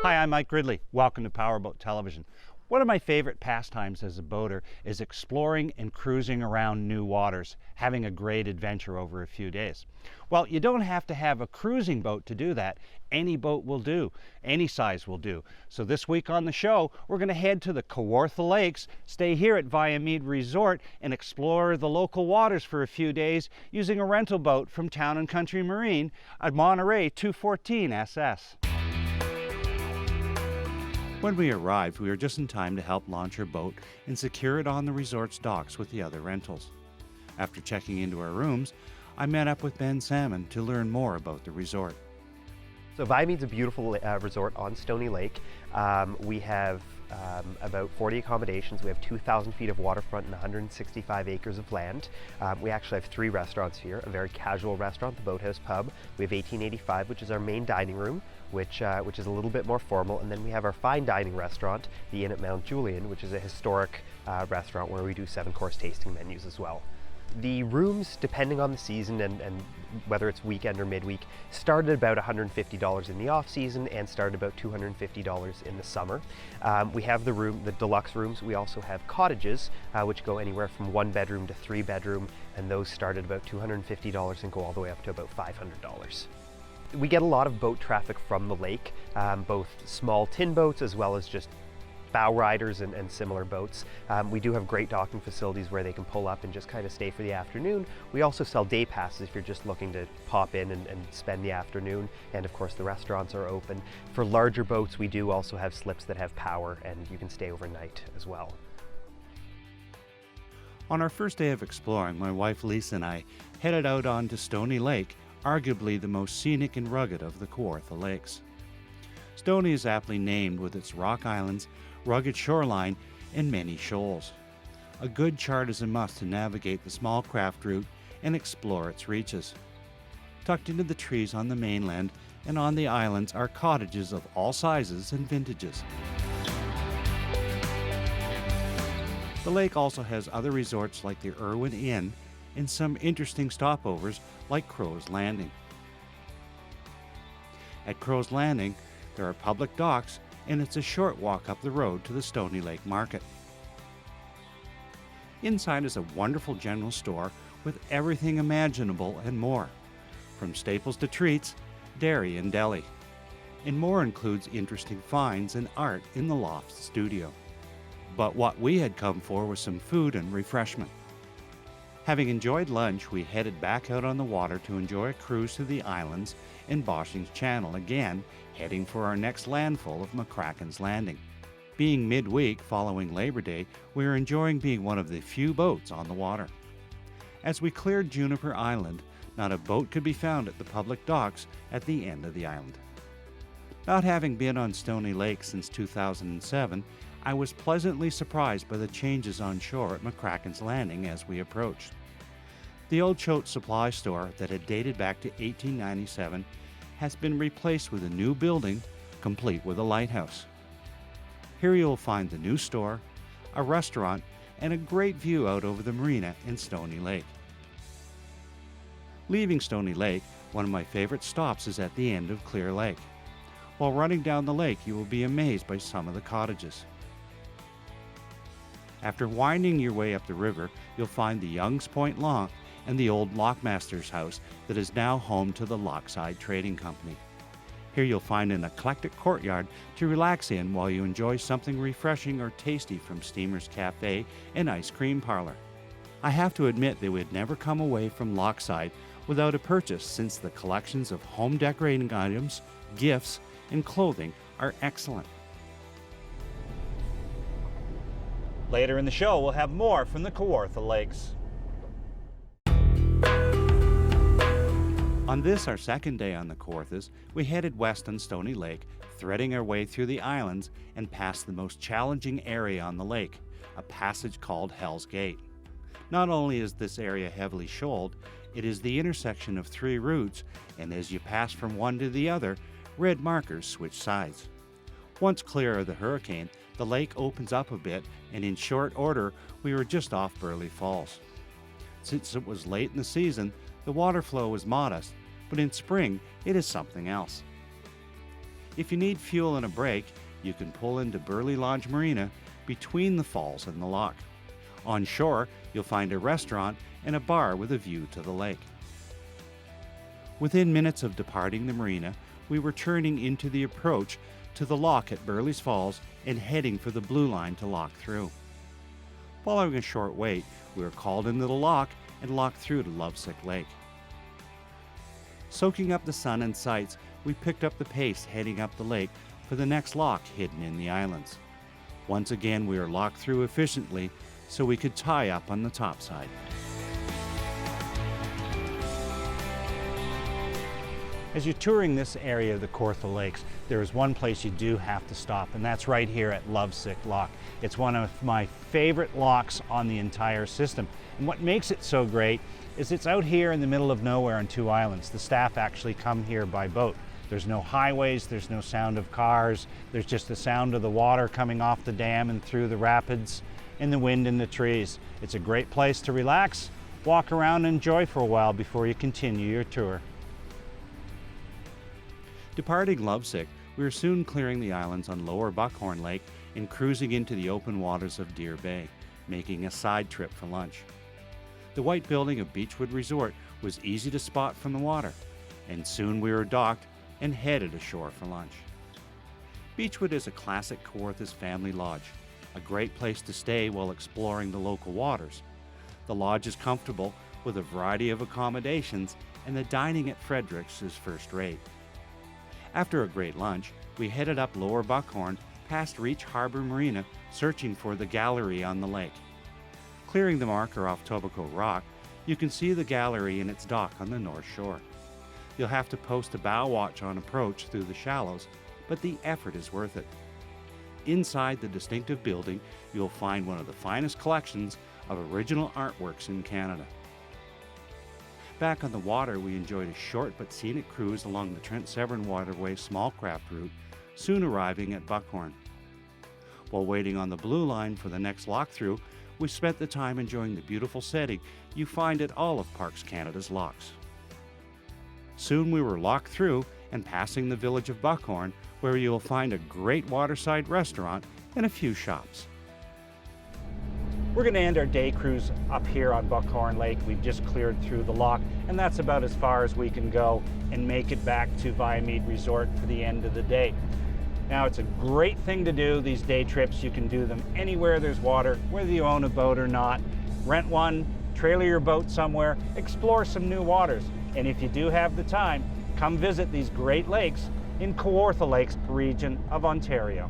Hi, I'm Mike Gridley. Welcome to PowerBoat Television. One of my favorite pastimes as a boater is exploring and cruising around new waters, having a great adventure over a few days. Well, you don't have to have a cruising boat to do that. Any boat will do. Any size will do. So this week on the show, we're going to head to the Kawartha Lakes, stay here at Viamede Resort, and explore the local waters for a few days using a rental boat from Town & Country Marine, a Monterrey 214 SS. When we arrived, we were just in time to help launch our boat and secure it on the resort's docks with the other rentals. After checking into our rooms, I met up with Ben Salmon to learn more about the resort. So Viamede's a beautiful resort on Stoney Lake. We have about 40 accommodations. We have 2,000 feet of waterfront and 165 acres of land. We actually have 3 restaurants here, a very casual restaurant, the Boathouse Pub. We have 1885, which is our main dining room, which is a little bit more formal. And then we have our fine dining restaurant, the Inn at Mount Julian, which is a historic restaurant where we do 7-course tasting menus as well. The rooms, depending on the season and whether it's weekend or midweek, start at about $150 in the off season and start about $250 in the summer. We have the deluxe rooms. We also have cottages, which go anywhere from 1 bedroom to 3 bedroom, and those start at about $250 and go all the way up to about $500. We get a lot of boat traffic from the lake, both small tin boats as well as just bow riders and similar boats. We do have great docking facilities where they can pull up and just kind of stay for the afternoon. We also sell day passes if you're just looking to pop in and spend the afternoon. And of course the restaurants are open. For larger boats, we do also have slips that have power and you can stay overnight as well. On our first day of exploring, my wife Lisa and I headed out onto Stoney Lake, arguably the most scenic and rugged of the Kawartha Lakes. Stoney is aptly named with its rock islands, rugged shoreline, and many shoals. A good chart is a must to navigate the small craft route and explore its reaches. Tucked into the trees on the mainland and on the islands are cottages of all sizes and vintages. The lake also has other resorts like the Irwin Inn and some interesting stopovers like Crow's Landing. At Crow's Landing, there are public docks, and it's a short walk up the road to the Stoney Lake Market. Inside is a wonderful general store with everything imaginable and more, from staples to treats, dairy and deli. And more includes interesting finds and art in the loft studio. But what we had come for was some food and refreshment. Having enjoyed lunch, we headed back out on the water to enjoy a cruise to the islands and Boshing's Channel, again heading for our next landfall of McCracken's Landing. Being midweek following Labor Day, we were enjoying being one of the few boats on the water. As we cleared Juniper Island, not a boat could be found at the public docks at the end of the island. Not having been on Stoney Lake since 2007, I was pleasantly surprised by the changes on shore at McCracken's Landing as we approached. The old Choate supply store that had dated back to 1897 has been replaced with a new building, complete with a lighthouse. Here you'll find the new store, a restaurant, and a great view out over the marina in Stoney Lake. Leaving Stoney Lake, one of my favorite stops is at the end of Clear Lake. While running down the lake, you will be amazed by some of the cottages. After winding your way up the river, you'll find the Young's Point Lock and the old lockmaster's house that is now home to the Lockside Trading Company. Here you'll find an eclectic courtyard to relax in while you enjoy something refreshing or tasty from Steamer's Cafe and Ice Cream Parlor. I have to admit they would never come away from Lockside without a purchase, since the collections of home decorating items, gifts, and clothing are excellent. Later in the show, we'll have more from the Kawartha Lakes. On this, our second day on the Kawarthas, we headed west on Stoney Lake, threading our way through the islands and past the most challenging area on the lake, a passage called Hell's Gate. Not only is this area heavily shoaled, it is the intersection of 3 routes, and as you pass from one to the other, red markers switch sides. Once clear of the hurricane, the lake opens up a bit, and in short order, we were just off Burley Falls. Since it was late in the season, The water flow is modest, but in spring it is something else. If you need fuel and a break, you can pull into Burleigh Lodge Marina between the falls and the lock. On shore, you'll find a restaurant and a bar with a view to the lake. Within minutes of departing the marina, we were turning into the approach to the lock at Burleigh's Falls and heading for the blue line to lock through. Following a short wait, we were called into the lock and locked through to Lovesick Lake. Soaking up the sun and sights, we picked up the pace heading up the lake for the next lock hidden in the islands. Once again, we were locked through efficiently so we could tie up on the top side. As you're touring this area of the Kawartha Lakes, there is one place you do have to stop, and that's right here at Lovesick Lock. It's one of my favorite locks on the entire system. And what makes it so great is it's out here in the middle of nowhere on two islands. The staff actually come here by boat. There's no highways, there's no sound of cars, there's just the sound of the water coming off the dam and through the rapids and the wind in the trees. It's a great place to relax, walk around and enjoy for a while before you continue your tour. Departing Lovesick, we were soon clearing the islands on Lower Buckhorn Lake and cruising into the open waters of Deer Bay, making a side trip for lunch. The white building of Beechwood Resort was easy to spot from the water, and soon we were docked and headed ashore for lunch. Beechwood is a classic Kawartha's family lodge, a great place to stay while exploring the local waters. The lodge is comfortable with a variety of accommodations, and the dining at Frederick's is first rate. After a great lunch, we headed up Lower Buckhorn past Reach Harbor Marina, searching for the gallery on the lake. Clearing the marker off Tobacco Rock, you can see the gallery in its dock on the north shore. You'll have to post a bow watch on approach through the shallows, but the effort is worth it. Inside the distinctive building, you'll find one of the finest collections of original artworks in Canada. Back on the water, we enjoyed a short but scenic cruise along the Trent Severn Waterway small craft route, soon arriving at Buckhorn. While waiting on the blue line for the next lock-through, we spent the time enjoying the beautiful setting you find at all of Parks Canada's locks. Soon we were locked through and passing the village of Buckhorn, where you will find a great waterside restaurant and a few shops. We're going to end our day cruise up here on Buckhorn Lake. We've just cleared through the lock, and that's about as far as we can go and make it back to Viamead Resort for the end of the day. Now, it's a great thing to do, these day trips. You can do them anywhere there's water, whether you own a boat or not. Rent one, trailer your boat somewhere, explore some new waters. And if you do have the time, come visit these great lakes in Kawartha Lakes region of Ontario.